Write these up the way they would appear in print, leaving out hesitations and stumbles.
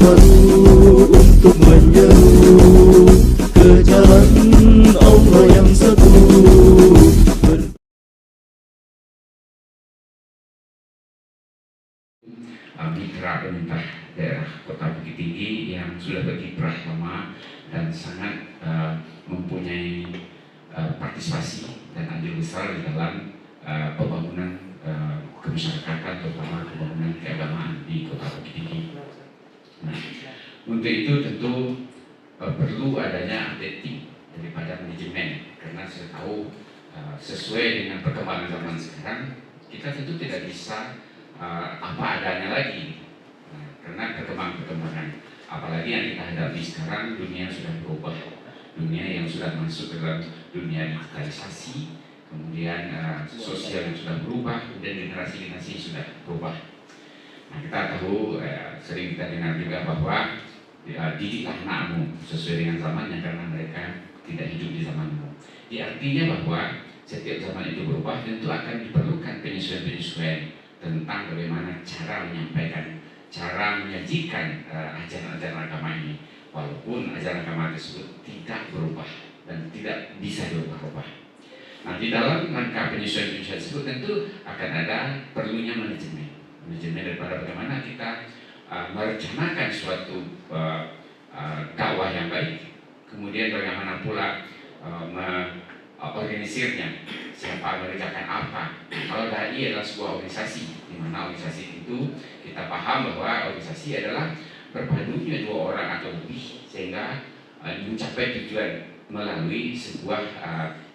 baru untuk menyeru ke jalan Allah yang satu. Mitra pemerintah daerah Kota Bukit Tinggi yang sudah berkiprah lama dan sangat mempunyai partisipasi dan andil besar di dalam pembangunan kemasyarakatan, terutama pembangunan keagamaan di Kota Bukit Tinggi. Nah, untuk itu tentu perlu adanya updating daripada manajemen, karena saya tahu sesuai dengan perkembangan zaman sekarang kita tentu tidak bisa apa adanya lagi. Nah, karena perkembangan, apalagi yang kita hadapi sekarang, dunia sudah berubah, dunia yang sudah masuk ke dalam dunia digitalisasi, kemudian sosial yang sudah berubah, dan generasi sudah berubah. Nah, kita tahu sering kita dengar juga bahwa didiklah anakmu sesuai dengan zamannya, karena mereka tidak hidup di zamanmu. Artinya bahwa setiap zaman itu berubah, tentu akan diperlukan penyesuaian tentang bagaimana cara menyampaikan, cara menyajikan ajaran-ajaran agama ini, walaupun ajaran agama tersebut tidak berubah dan tidak bisa berubah-ubah. Nah, di dalam rangka penyesuaian tersebut tentu akan ada perlunya manajemen daripada bagaimana kita merencanakan suatu dakwah yang baik, kemudian bagaimana pula organisirnya, siapa mengerjakan apa. Kalau dai adalah sebuah organisasi, di mana organisasi itu kita paham bahwa organisasi adalah berpadunya dua orang atau lebih sehingga mencapai tujuan melalui sebuah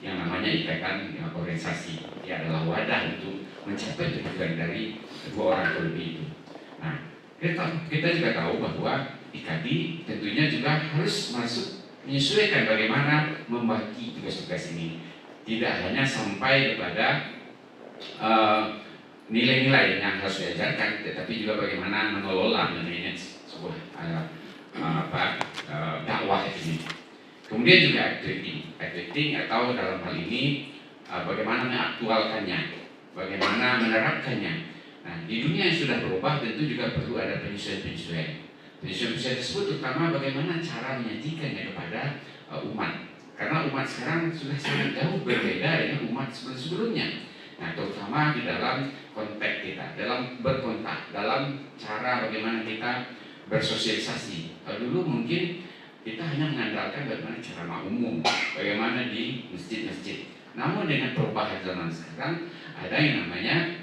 yang namanya ikatan organisasi. Ia adalah wadah untuk mencapai tujuan dari dua orang atau lebih itu. Nah, kita juga tahu bahwa IKADI tentunya juga harus masuk menyesuaikan bagaimana membagi tugas-tugas ini, tidak hanya sampai kepada nilai-nilai yang harus diajarkan, tetapi juga bagaimana mengelola, memanage sebuah dakwah ini. Kemudian juga activating atau dalam hal ini bagaimana mengaktualkannya, bagaimana menerapkannya. Nah, di dunia yang sudah berubah tentu juga perlu ada penyesuaian. Penyesuaian tersebut terutama bagaimana cara menyajikannya kepada umat. Karena umat sekarang sudah sangat jauh berbeda dengan umat sebelumnya. Nah, terutama di dalam konteks kita, dalam berkontak, dalam cara bagaimana kita bersosialisasi. Kalau dulu mungkin kita hanya mengandalkan bagaimana cara umum, bagaimana di masjid-masjid. Namun dengan perubahan zaman sekarang, ada yang namanya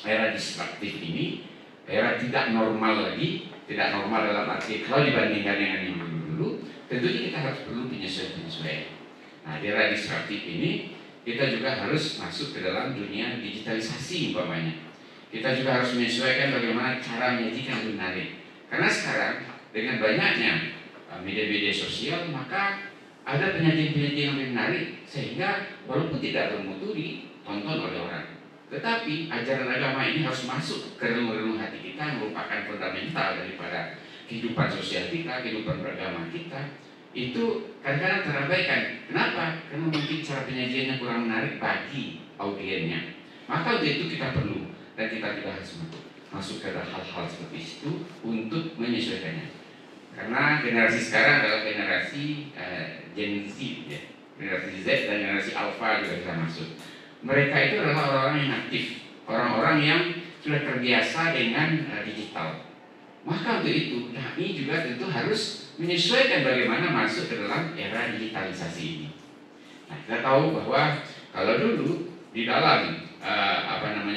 era disruptif ini, era tidak normal lagi. Tidak normal dalam arti kalau dibandingkan dengan yang dulu, tentunya kita harus perlu penyesuaian. Nah, di era disruptif ini kita juga harus masuk ke dalam dunia digitalisasi umpamanya. Kita juga harus menyesuaikan bagaimana cara menyajikan yang menarik. Karena sekarang dengan banyaknya media-media sosial, maka ada penyajian-penyajian yang menarik sehingga walaupun tidak bermutu ditonton oleh orang, tetapi ajaran agama ini harus masuk ke relung-relung hati kita yang merupakan fundamental daripada kehidupan sosial kita, kehidupan beragama kita. Itu kadang-kadang terabaikan. Kenapa? Karena mungkin cara penyajiannya kurang menarik bagi audiennya. Maka untuk itu kita perlu, dan kita tidak harus masuk ke hal-hal seperti itu untuk menyesuaikannya. Karena generasi sekarang adalah generasi Gen Z, ya. Generasi Z dan generasi Alpha juga bisa masuk. Mereka itu adalah orang-orang yang aktif, orang-orang yang sudah terbiasa dengan digital. Maka untuk itu, kami juga tentu harus menyesuaikan bagaimana masuk ke dalam era digitalisasi ini. Nah, kita tahu bahwa kalau dulu di dalam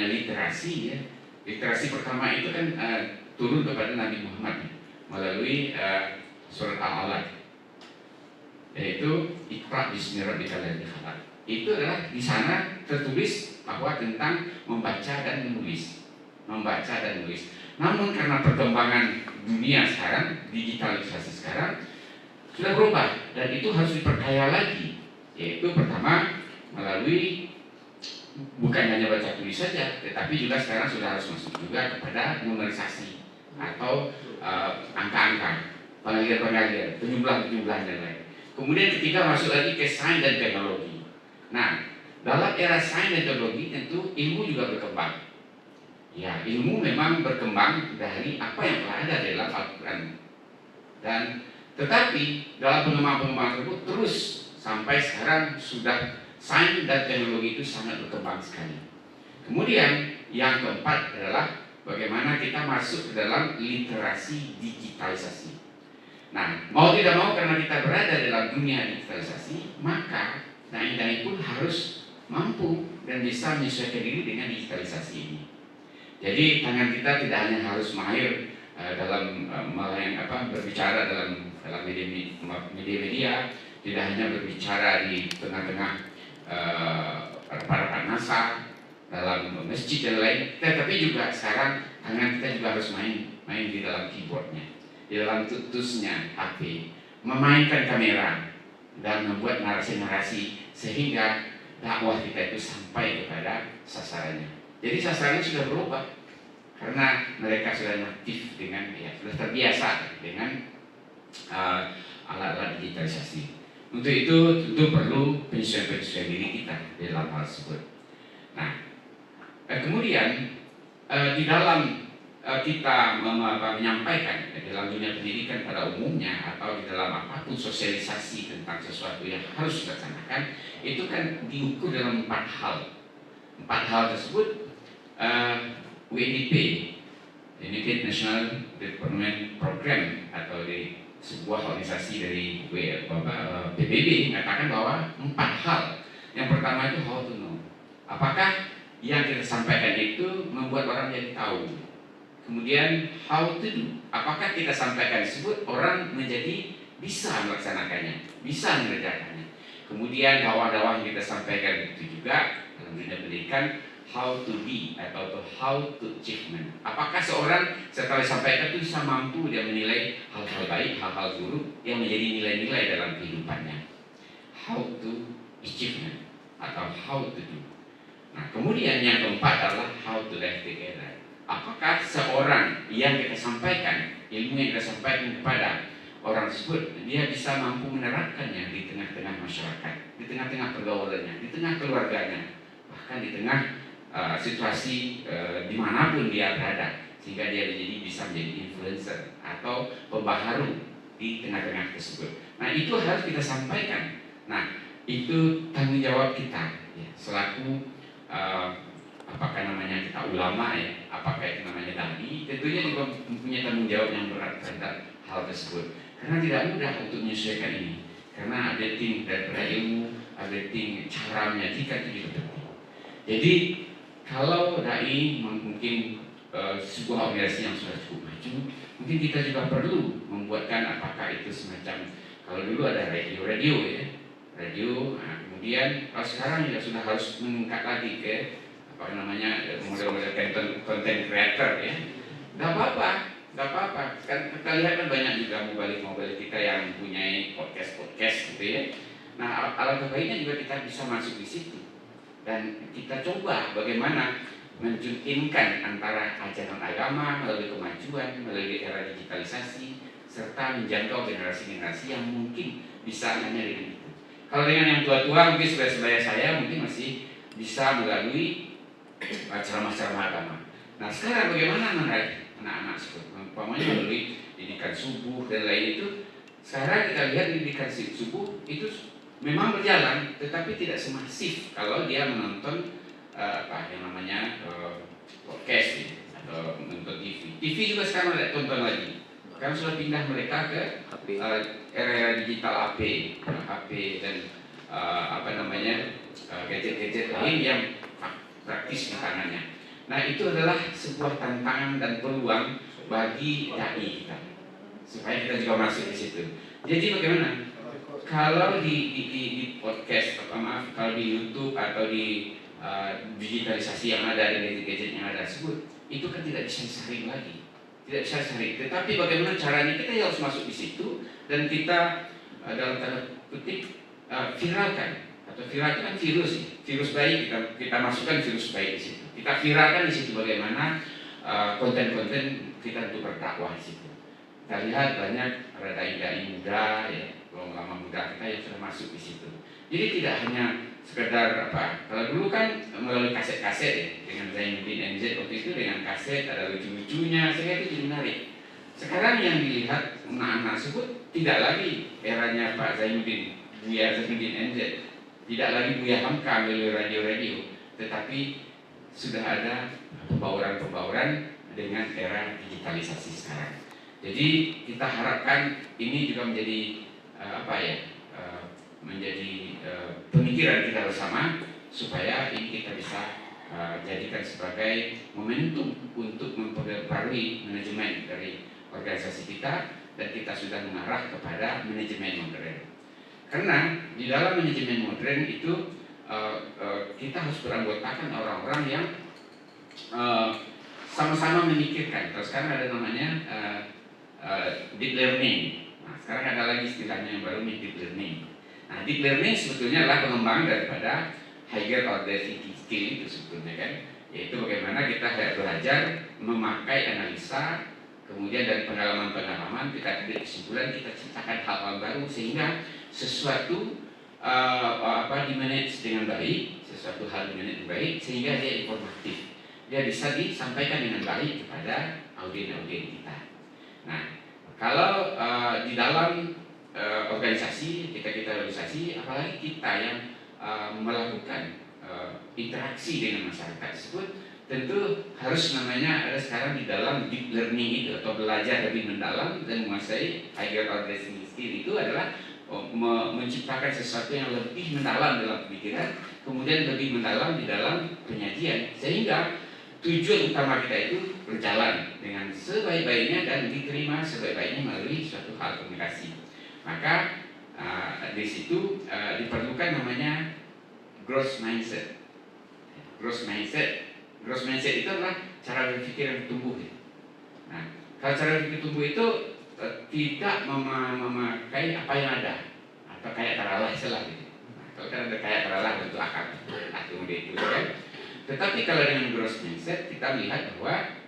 literasi, ya, literasi pertama itu kan turun kepada Nabi Muhammad melalui surat Al-Alaq, yaitu Iqra bismi rabbikal ladzi khalaq. Itu adalah di sana tertulis bahwa tentang membaca dan menulis. Namun karena perkembangan dunia sekarang, digitalisasi sekarang sudah berubah dan itu harus diperkaya lagi. Yaitu pertama melalui bukan hanya baca tulis saja, tetapi juga sekarang sudah harus masuk juga kepada numerisasi atau angka-angka, pengalihan-pengalihan, penjumlahan dan lain. Kemudian ketiga masuk lagi ke sains dan teknologi. Nah, dalam era sains dan teknologi tentu ilmu juga berkembang. Ya, ilmu memang berkembang dari apa yang telah ada di dalam Al-Quran. Dan tetapi dalam pengembangan tersebut terus sampai sekarang sudah sains dan teknologi itu sangat berkembang sekali. Kemudian yang keempat adalah bagaimana kita masuk ke dalam literasi digitalisasi. Nah, mau tidak mau karena kita berada dalam dunia digitalisasi, maka dai-dai pun harus mampu dan bisa menyesuaikan diri dengan digitalisasi ini. Jadi tangan kita tidak hanya harus mahir dalam berbicara dalam media-media, tidak hanya berbicara di tengah-tengah rapat-rapat NASA, dalam masjid dan lain, tetapi juga sekarang tangan kita juga harus main di dalam keyboardnya, di dalam tutusnya HP, memainkan kamera dan membuat narasi-narasi sehingga dakwah kita itu sampai kepada sasarannya. Jadi sasarannya sudah berubah karena mereka sudah natif dengan sudah terbiasa dengan alat-alat digitalisasi. Untuk itu tentu perlu penyesuaian diri kita di dalam hal tersebut. Nah, kemudian di dalam kita menyampaikan dalam dunia pendidikan pada umumnya atau di dalam apapun sosialisasi tentang sesuatu yang harus dilaksanakan, itu kan diukur dalam 4 hal. 4 hal tersebut UNDP, United National Development Program, atau di sebuah organisasi dari PBB mengatakan bahwa 4 hal. Yang pertama itu how to know. Apakah yang kita sampaikan itu membuat orang jadi tahu. Kemudian how to do. Apakah kita sampaikan tersebut orang menjadi bisa melaksanakannya, bisa mengerjakannya. Kemudian dakwah-dakwah yang kita sampaikan itu juga dalam dunia pendidikan, how to be atau how to achievement. Apakah seorang setelah disampaikan itu bisa mampu dia menilai hal-hal baik, hal-hal buruk yang menjadi nilai-nilai dalam kehidupannya. How to achievement atau how to do. Nah, kemudian yang keempat adalah how to live together. Apakah seorang yang kita sampaikan, ilmu yang kita sampaikan kepada orang tersebut, dia bisa mampu menerapkannya di tengah-tengah masyarakat, di tengah-tengah pergaulannya, di tengah keluarganya, bahkan di tengah situasi dimanapun dia berada, sehingga dia bisa menjadi influencer atau pembaharu di tengah-tengah tersebut. Nah, itu harus kita sampaikan. Nah, itu tanggung jawab kita ya, selaku apakah namanya kita ulama ya, apakah itu namanya dai, tentunya juga mempunyai tanggung jawab yang berat terhadap hal tersebut. Karena tidak mudah untuk menyesuaikan ini. Karena ada tim daripada ilmu, ada tim cara menyajikan itu juga penting. Jadi kalau dai mungkin sebuah organisasi yang sudah cukup maju, mungkin kita juga perlu membuatkan apakah itu semacam, kalau dulu ada radio ya, radio. Nah, kemudian kalau sekarang juga sudah harus meningkat lagi ke apa namanya model-model content creator ya. Gak apa-apa. Kan kita lihat kan banyak juga mobile kita yang mempunyai podcast gitu ya. Nah, alangkah baiknya juga kita bisa masuk di situ dan kita coba bagaimana menjuntimkan antara ajaran agama melalui kemajuan, melalui era digitalisasi, serta menjangkau generasi-generasi yang mungkin bisa hanya dengan itu. Kalau dengan yang tua-tua mungkin sebaya saya mungkin masih bisa melalui ceramah-ceramah agama. Nah, sekarang bagaimana menarik anak-anak seperti umpamanya melalui didikan subuh dan lain itu. Sekarang kita lihat didikan subuh itu memang berjalan, tetapi tidak semasif kalau dia menonton podcast ya, atau menonton TV. TV juga sekarang tidak tonton lagi. Karena sudah pindah mereka ke era digital HP dan gadget-gadget lain yang praktis di tangannya. Nah, itu adalah sebuah tantangan dan peluang bagi dai kita supaya kita juga masuk di situ. Jadi bagaimana? Kalau di podcast, kalau di YouTube atau di digitalisasi yang ada dan gadget yang ada tersebut, itu kan tidak bisa disaring lagi, tidak bisa disaring. Tetapi bagaimana caranya kita harus masuk di situ dan kita dalam tanda kutip viralkan. Atau viral itu kan virus baik, kita masukkan virus baik di situ. Kita viralkan di situ bagaimana konten-konten kita untuk berdakwah di situ. Kita lihat banyak ada dai-dai muda ya, ulama muda kita yang sudah masuk di situ. Jadi tidak hanya sekedar kalau dulu kan melalui kaset-kaset ya, dengan Zainuddin MZ NZ waktu itu dengan kaset, ada lucu-lucunya, sehingga itu jadi menarik. Sekarang yang dilihat anak-anak tersebut tidak lagi eranya Pak Zainuddin, Buya Zainuddin NZ, tidak lagi Buya Hamka melalui radio-radio, tetapi sudah ada pembauran-pembauran dengan era digitalisasi sekarang. Jadi kita harapkan ini juga menjadi menjadi pemikiran kita bersama supaya ini kita bisa jadikan sebagai momentum untuk memperbarui manajemen dari organisasi kita, dan kita sudah mengarah kepada manajemen modern. Karena di dalam manajemen modern itu kita harus beranggotakan orang-orang yang sama-sama memikirkan. Terus sekarang ada namanya deep learning. Nah, sekarang ada lagi istilahnya yang baru, deep learning. Nah, deep learning sebetulnya adalah pengembangan daripada higher order thinking skill itu sebetulnya kan, yaitu bagaimana kita belajar memakai analisa, kemudian dari pengalaman-pengalaman kita ambil kesimpulan, kita ciptakan hal-hal baru sehingga sesuatu dimanage dengan baik, sesuatu hal dimanage dengan baik sehingga dia informatif, dia bisa disampaikan dengan baik kepada audien kita. Nah, kalau di dalam organisasi organisasi, apalagi kita yang melakukan interaksi dengan masyarakat tersebut, tentu harus namanya ada sekarang di dalam deep learning itu, atau belajar lebih mendalam dan menguasai higher order thinking skill itu adalah menciptakan sesuatu yang lebih mendalam dalam pemikiran, kemudian lebih mendalam di dalam penyajian, sehingga tujuan utama kita itu berjalan dengan sebaik-baiknya dan diterima sebaik-baiknya melalui suatu hal komunikasi. Maka di situ diperlukan namanya growth mindset. Growth mindset itu adalah cara berpikir yang tumbuh. Nah, kalau cara berpikir tumbuh itu tidak memakai apa yang ada, atau kayak taralah istilah gitu. Nah, kalau kan ada kayak taralah bentuk akar atau itu kan. Tetapi kalau dengan growth mindset kita melihat bahwa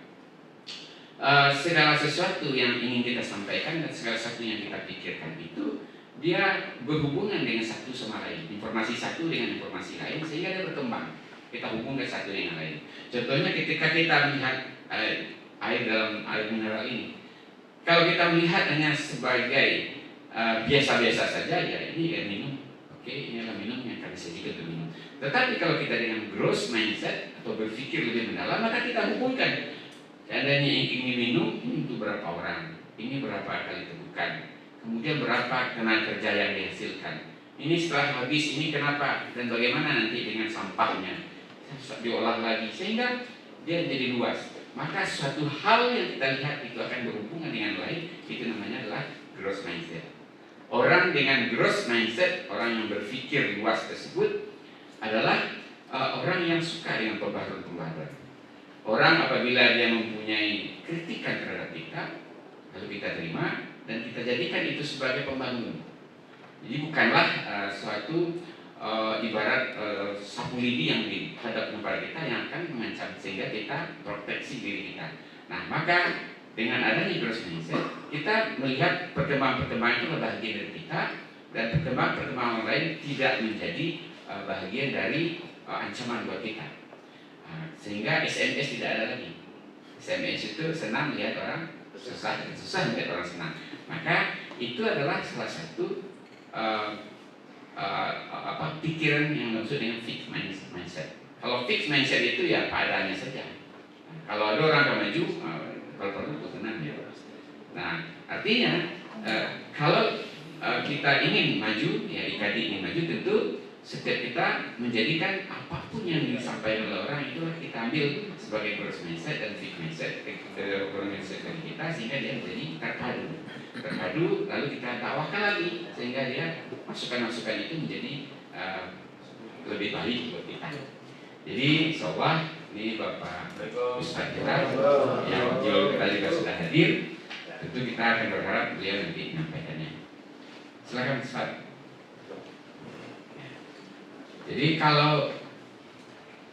segala sesuatu yang ingin kita sampaikan dan segala sesuatu yang kita pikirkan itu dia berhubungan dengan satu sama lain, informasi satu dengan informasi lain sehingga dia berkembang. Kita hubungkan satu dengan lain. Contohnya ketika kita melihat air dalam air mineral ini, kalau kita melihat hanya sebagai biasa-biasa saja, ya ini air minum, oke, ini adalah minum yang akan disajikan untuk minum. Tetapi kalau kita dengan growth mindset atau berpikir lebih mendalam, maka kita hubungkan. Seandainya ingin minum, ini untuk berapa orang, ini berapa kali tegukan, kemudian berapa tenaga kerja yang dihasilkan, ini setelah habis ini kenapa, dan bagaimana nanti dengan sampahnya diolah lagi sehingga dia jadi luas. Maka suatu hal yang kita lihat itu akan berhubungan dengan lain, itu namanya adalah growth mindset. Orang dengan growth mindset, orang yang berpikir luas tersebut adalah orang yang suka dengan pembaharuan. Orang apabila dia mempunyai kritikan terhadap kita, lalu kita terima dan kita jadikan itu sebagai pembangun. Jadi bukanlah suatu ibarat sapu lidi yang dihadapkan kepada kita yang akan mengancam, sehingga kita proteksi diri kita. Nah, maka dengan adanya growth mindset, kita melihat perkembangan-perkembangan itu bahagian dari kita, dan perkembangan-perkembangan lain tidak menjadi bahagian dari ancaman buat kita. Sehingga SMS tidak ada lagi. SMS itu senang melihat orang susah melihat orang senang. Maka itu adalah salah satu pikiran yang maksud dengan fixed mindset. Kalau fixed mindset itu ya padanya saja. Kalau ada orang akan maju, kalau perlu itu tenang ya. Nah, artinya kalau kita ingin maju, ya IKD ingin maju, tentu setiap kita menjadikan apapun yang disampaikan oleh orang itu kita ambil sebagai growth mindset dan fixed mindset dari kita, sehingga dia menjadi terpadu, lalu kita dakwahkan lagi sehingga dia masukan-masukan itu menjadi lebih baik buat kita. Jadi insyaallah ini Bapak Ustadz kita yang jauh kita juga sudah hadir, tentu kita akan berharap beliau nanti menyampaikannya. Silakan Ustadz. Jadi kalau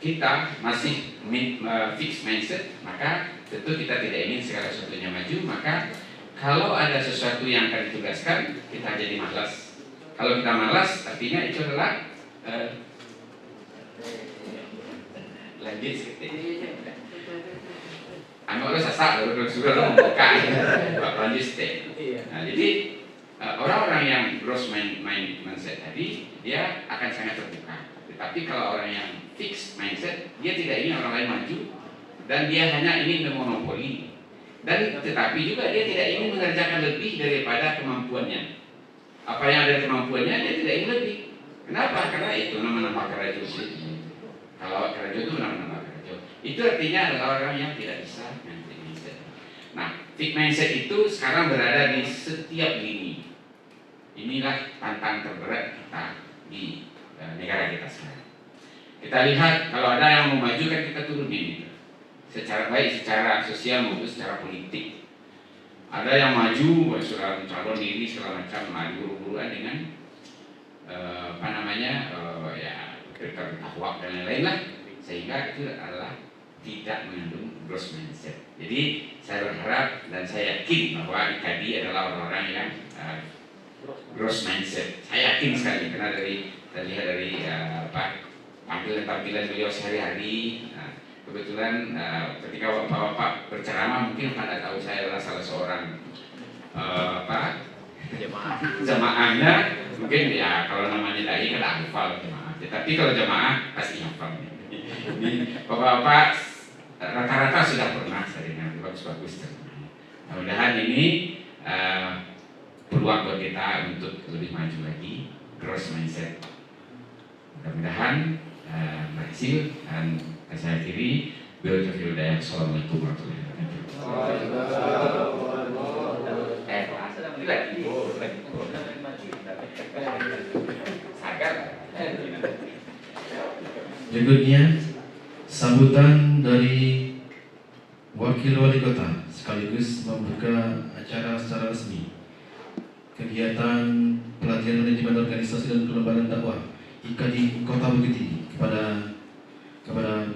kita masih fixed mindset, maka tentu kita tidak ingin segala sesuatunya maju. Maka kalau ada sesuatu yang akan ditugaskan, kita jadi malas. Kalau kita malas, artinya itu adalah lanjut seperti Anak lo sasak, lo sudah lo membuka, lanjut step. Nah, jadi orang-orang yang growth mindset tadi dia akan sangat terbuka. Tetapi kalau orang yang fixed mindset, dia tidak ingin orang lain maju dan dia hanya ingin memonopoli. Dan tetapi juga dia tidak ingin mengerjakan lebih daripada kemampuannya. Apa yang ada kemampuannya dia tidak ingin lebih. Kenapa? Karena itu nama-nama kerajo sih. Kalau kerajo itu nama-nama kerajo. Itu artinya adalah orang yang tidak bisa mindset. Nah, fixed mindset itu sekarang berada di setiap lini. Inilah tantang terberat kita di negara kita sekarang. Kita lihat kalau ada yang mau maju kan kita turunin itu. Secara baik, secara sosial maupun secara politik. Ada yang maju, sudah mencalon diri segala macam, maju buru-buruan dengan ya bertahwak dan lain-lain lah, sehingga itu adalah tidak mengandung growth mindset. Jadi saya berharap dan saya yakin bahwa IKADI adalah orang-orang yang growth mindset. Saya yakin sekali karena terlihat dari tampilan beliau sehari-hari. Kebetulan ketika bapak-bapak berceramah mungkin pada tahu saya adalah salah seorang jamaahnya. Mungkin ya kalau namanya dai kan hafal jamaah, tapi kalau jamaah pasti hafal. Jadi bapak-bapak rata-rata sudah pernah saya dengar bagus-bagus. Mudah-mudahan ini peluang buat kita untuk lebih maju lagi, growth mindset. Mudah-mudahan berhasil dan saya akhiri. Assalamualaikum warahmatullahi wabarakatuh. Berikutnya sambutan dari Wakil Wali Kota sekaligus membuka acara secara resmi kegiatan pelatihan manajemen organisasi dan kelembagaan dakwah IKADI Kota Bukit Tinggi. Kepada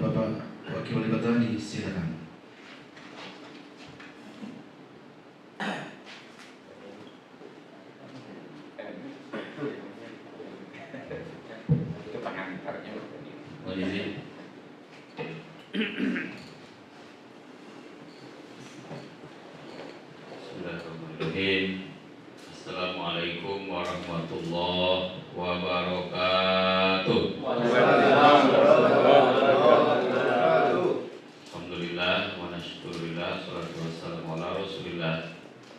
Bapak Wakil Wali Kota disilakan. Itu pengantarnya. Bismillahirrahmanirrahim. Assalamualaikum warahmatullahi wabarakatuh. Alhamdulillah wa nasyukurillah, salatu wassalamu ala Rasulillah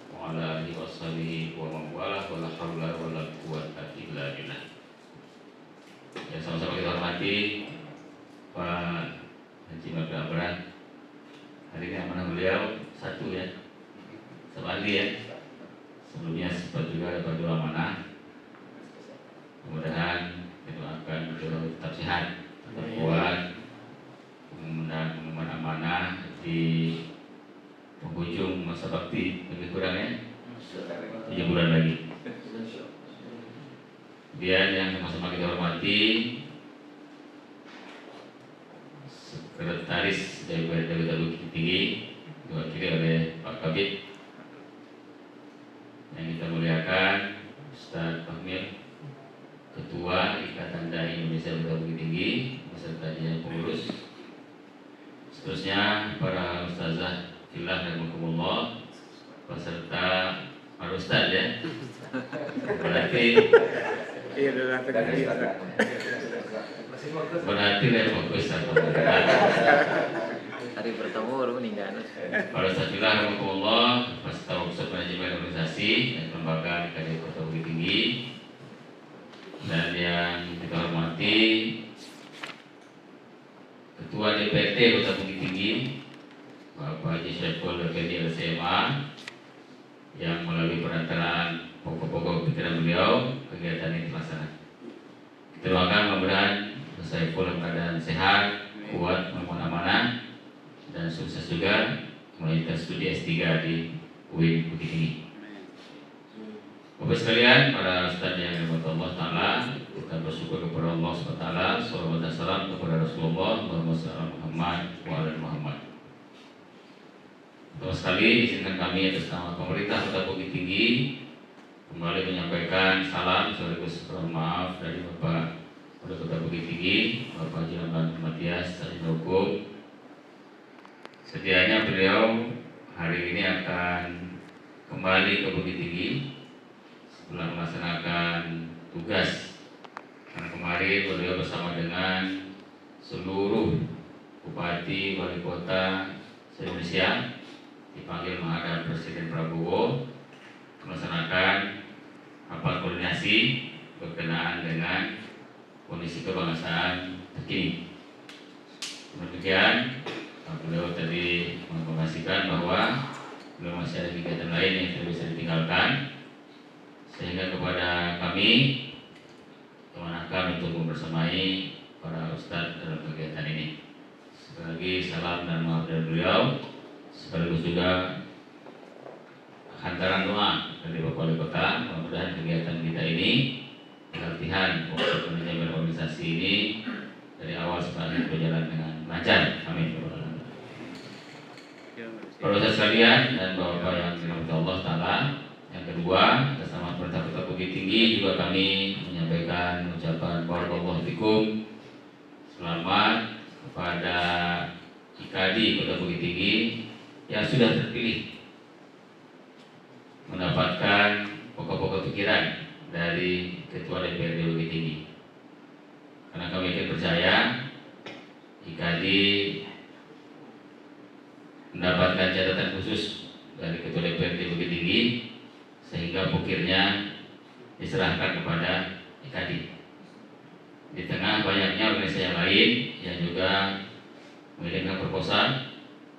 wa ala alihi washabihi wa man walah, wa la haula wa la quwwata illa billah. Ya, sama-sama kita hormati Pak Haji Mabda Abran. Hari ini amanah beliau satu ya, sebandi ya. Sebelumnya sempat juga ada doa amanah. Mudah-mudahan kita akan tetap sehat, tetap kuat, mengemban amanah di penghujung masa bakti lebih kurang ya 7 bulan lagi. Kemudian yang sama-sama kita hormati Sekretaris DPRD Kota Bukit Tinggi diwakili oleh Pak Kabid. Yang kita muliakan Ustaz Fahmil, Ketua Ikatan Dai Indonesia Kota Bukit Tinggi beserta jajaran pengurus. Seterusnya para ustazah fillah dan mukumullah beserta para ustaz ya. Berarti dari fokus hari bertemu baru meninggal. para ustaz fillah dan mukumullah beserta pusat manajemen organisasi dan lembaga IKADI Kota Bukit Tinggi. Dan yang kita hormati Ketua DPRD Kota Bukit Tinggi Bapak Haji Syaiful Effendi LCMA yang melalui perantaraan pokok-pokok pikiran beliau kegiatan ini terlaksana. Kita doakan mudah-mudahan Syaiful dalam keadaan sehat, kuat, amanah dan sukses juga melanjutkan studi S3 di UIN Bukit Tinggi. Bapak sekalian, para ustaz yang dirahmati Allah Ta'ala, kita bersyukur kepada Allah SWT, salawat dan salam kepada Rasulullah Muhammad wa ala Muhammad. Pertama sekali, izinkan kami atas nama pemerintah Kota Bukit Tinggi kembali menyampaikan salam sekaligus permohonan maaf dari Bapak Wali Kota Bukit Tinggi, Bapak Haji Matias, Sarjana Hukum, Sedianya beliau hari ini akan kembali ke Bukit Tinggi setelah melaksanakan tugas. Karena kemarin beliau bersama dengan seluruh bupati, wali kota se-Indonesia dipanggil menghadap Presiden Prabowo melaksanakan rapat koordinasi berkenaan dengan kondisi kebangsaan terkini. Demikian, beliau tadi menginformasikan bahwa beliau masih ada kegiatan lain yang tidak bisa ditinggalkan, sehingga kepada kami kemenangan untuk membersamai para ustadz dalam kegiatan ini. Sekali lagi salam dan maaf dari beliau, sekaligus juga hantaran doa dari Bapak Wali Kota. Mudah-mudahan kegiatan kita ini, pelatihan untuk manajemen organisasi ini dari awal sampai berjalan dengan lancar. Amin. Para ustadz sekalian dan bapak-bapak yang dirahmati Allah Ta'ala, yang kedua, atas nama Pemerintah Kota Bukit Tinggi juga kami menyampaikan ucapan barakallahu fikum, selamat kepada IKAD Kota Bukit Tinggi yang sudah terpilih mendapatkan pokok-pokok pikiran dari Ketua DPRD Bukit Tinggi. Karena kami yakin percaya IKAD mendapatkan catatan khusus dari Ketua DPRD Bukit Tinggi, sehingga pokirnya diserahkan kepada IKAD. Di tengah banyaknya organisasi yang lain yang juga mengirimkan proposal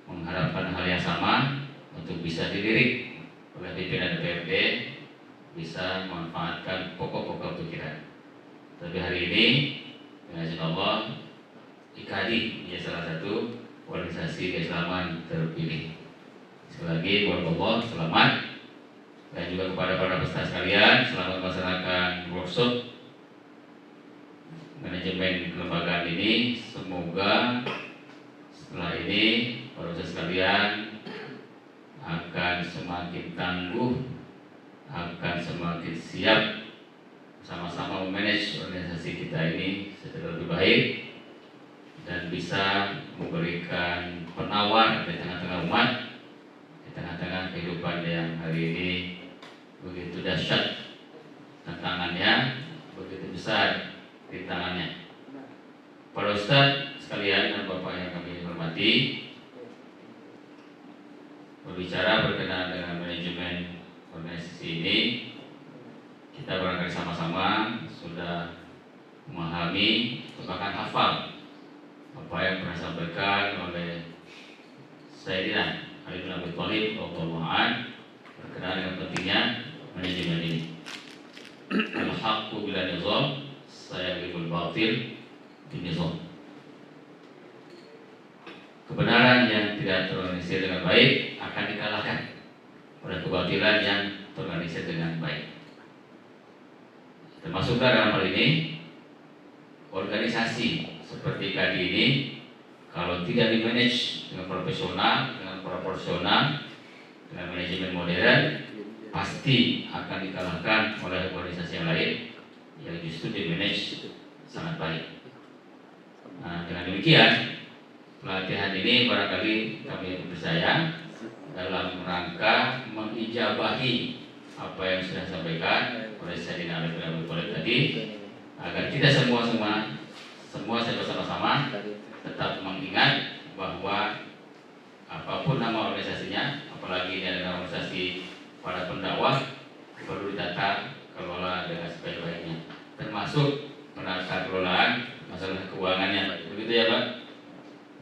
mengharapkan hal yang sama untuk bisa dilirik oleh pimpinan DPRD, bisa memanfaatkan pokok-pokok pikiran. Tapi hari ini dengan izin Allah, IKAD menjadi salah satu organisasi keislaman terpilih. Sekali lagi buat Allah selamat, dan juga kepada para peserta sekalian selamat melaksanakan workshop manajemen kelembagaan ini. Semoga setelah ini para peserta sekalian akan semakin tangguh, akan semakin siap sama-sama memanage organisasi kita ini secara lebih baik dan bisa memberikan penawar di tengah-tengah umat, di tengah-tengah kehidupan yang hari ini begitu dahsyat tantangannya, begitu besar rintangannya. Para ustadz sekalian dan bapak yang kami hormati, berbicara berkenaan dengan manajemen organisasi ini, kita barangkali sama-sama sudah memahami, bahkan hafal apa yang pernah disampaikan oleh Sayyidina Ali bin Abi Thalib radhiyallahu anhu berkenaan dengan pentingnya manajemen ini. Al-haqqu bila nizam sayaghlibul batil bin nizam. Kebenaran yang tidak terorganisir dengan baik akan dikalahkan oleh kebatilan yang terorganisir dengan baik. Termasuklah dalam hal ini organisasi seperti IKAD ini, kalau tidak dimanage dengan profesional, dengan proporsional, dengan manajemen modern, pasti akan dikalahkan oleh organisasi yang lain yang justru dimanage sangat baik. Nah, dengan demikian pelatihan ini barangkali kami percaya dalam rangka mengijabahi apa yang sudah disampaikan oleh Sayyidina Ali bin Abi Thalib tadi, agar kita semua bersama-sama tetap mengingat bahwa apapun nama organisasinya, apalagi ini adalah organisasi para pendakwah, perlu ditata kelola dengan sebaik-baiknya, termasuk penata kelolaan masalah keuangannya. Begitu ya Pak?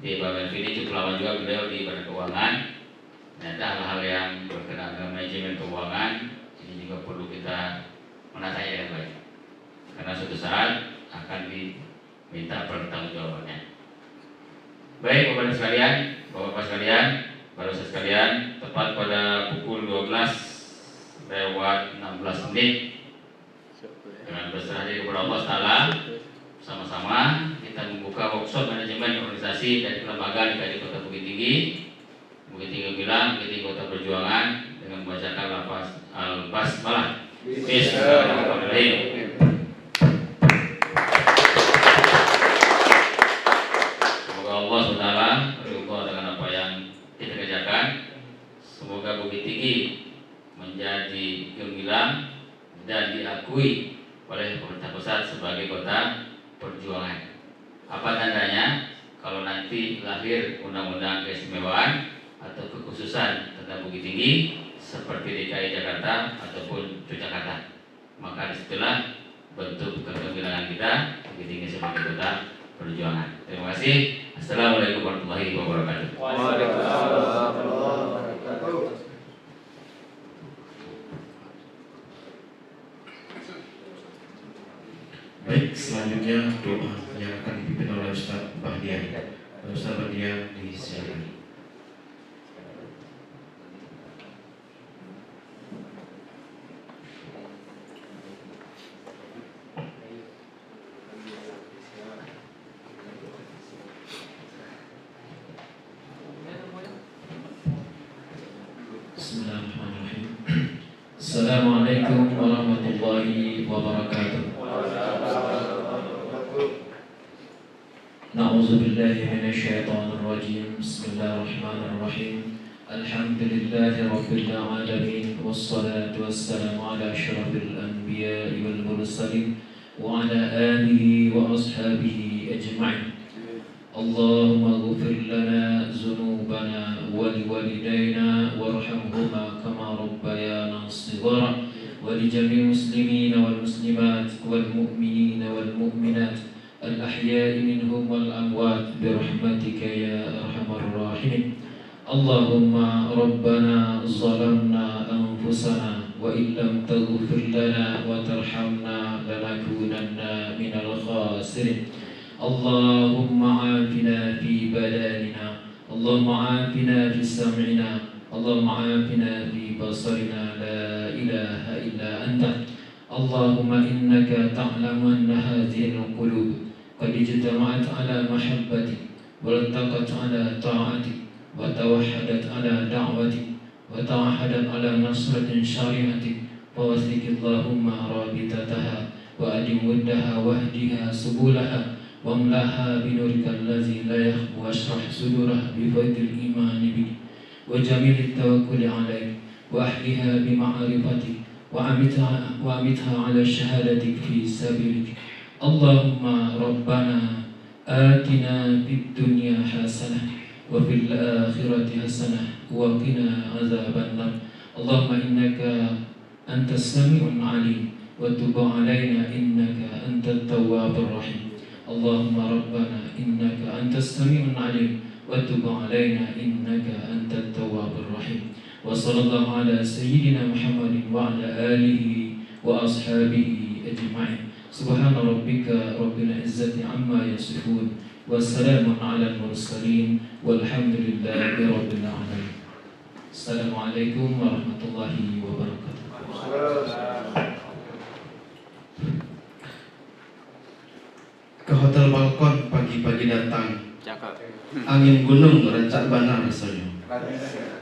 Di Pak Melvin cukup lama juga beliau di Badan Keuangan. Ternyata hal-hal yang berkenaan dengan manajemen keuangan ini juga perlu kita menatanya dengan baik, karena suatu saat akan diminta pertanggungjawabannya. Baik Bapak sekalian, Bapak sekalian, para ustaz sekalian, tepat pada pukul 12:16 dengan berserah diri kepada Allah Ta'ala, sama-sama kita membuka workshop manajemen organisasi dari kelembagaan IKAD Kota Bukit Tinggi. Bukit Tinggi bilang, Bukit Tinggi Kota Perjuangan, dengan membacakan lafaz al-basmalah. Bismillahirrahmanirrahim. Semoga Allah SWT ridho dengan apa yang diakui oleh pemerintah pusat sebagai kota perjuangan. Apa tandanya? Kalau nanti lahir undang-undang keistimewaan atau kekhususan tentang Bukit Tinggi seperti DKI Jakarta ataupun Yogyakarta, maka disitulah bentuk kegembiraan kita Bukit Tinggi sebagai kota perjuangan. Terima kasih. Assalamualaikum warahmatullahi wabarakatuh. Baik, selanjutnya doa yang akan dipimpin oleh Ustaz Bahdian. Ustaz Bahdian disilakan. Bismillahirrahmanirrahim. Assalamualaikum warahmatullahi wabarakatuh. Na'udzu billahi minasyaitonir rajim. Bismillahirrahmanirrahim. Alhamdulillahi rabbil alamin wassalatu wassalamu ala asyrafil anbiya'i wal mursalin wa ala alihi wa ashabihi ajma'in. Allahumma ighfir lana dzunubana wa liwalidayna warhamhuma kama rabbayana shighara wa li jami'il muslimina wal muslimat wal mu'minina wal mu'minat al-ahya'i minhum wal amwat bi rahmatika ya arhamar rahimin. Allahumma rabbana zalamna anfusana wa illam taghfir lana wa tarhamna lanakunanna minal khasirin. Allahumma afina fi badanina, Allahumma afina fi sam'ina, Allahumma afina fi basarina, la ilaha illa anta. Allahumma innaka ta'lamu anna hadhihi al-qulub qad ijtama'at ala mahabbatik wa iltaqat ala ta'atik wa tawahhadat ala da'watik wa tawahadat ala nasratin syari'atik fa wasik Allahumma rabitataha wa adim wuddaha wahdiha subulaha wamlaha binurika allazi la yakhbu washrah sudurah bifadil imani bik wa jamil tawakkuli alaik wa ahliha bima'rifatik wa amitha ala syahadatik fi sabilik. Allahumma rabbana atina fid dunya hasanah wa fil akhirati hasanah wa qina azaban nar. Allahumma innaka antas sami'un alim wa tub alaina innaka antat tawwabur rahim. Allahumma rabbana innaka antas sami'un alim wa tub alaina innaka antat tawwabur rahim. Wa sallallahu ala sayyidina Muhammadin wa ala alihi wa ashabihi ajma'in. Subhana rabbika rabbil izzati amma yasifun wa salamun ala al-mursalin walhamdulillahi rabbil alamin. Assalamualaikum warahmatullahi wabarakatuh. Ke Hotel Balkon pagi-pagi datang. Angin gunung rencak bana rasanya.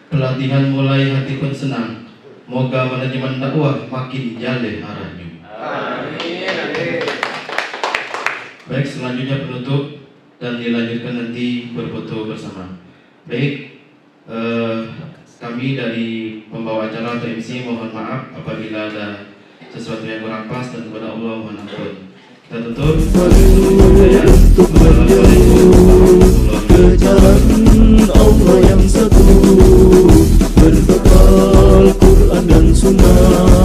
Pelatihan mulai hati pun senang. Moga manajemen dakwah makin jaleh arahnya. Baik, selanjutnya penutup dan dilanjutkan nanti berfoto bersama. Baik, kami dari pembawa acara atau MC mohon maaf apabila ada sesuatu yang kurang pas dan kepada Allah mohon ampun. Kita tutup. Ke jalan Allah yang satu, berbekal Quran dan Sunnah.